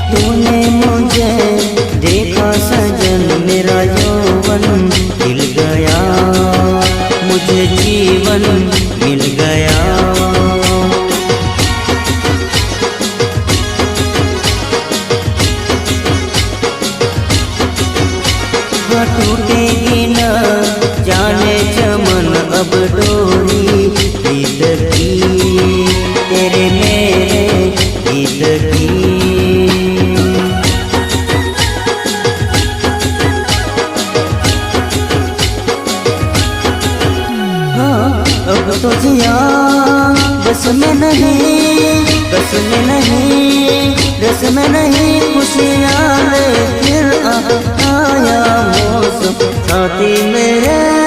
तूने मुझे देखा सजन, मेरा यौवन खिल गया, मुझे जीवन मिल गया। टूटेगी न जाने चमन अब डोरी प्रीत की, तेरे मेरे गीत की। हाँ अब तो जिया बस में नहीं, बस में नहीं, रस में नहीं, खुशियाँ ले फिर आया मौसम साथी मेरे।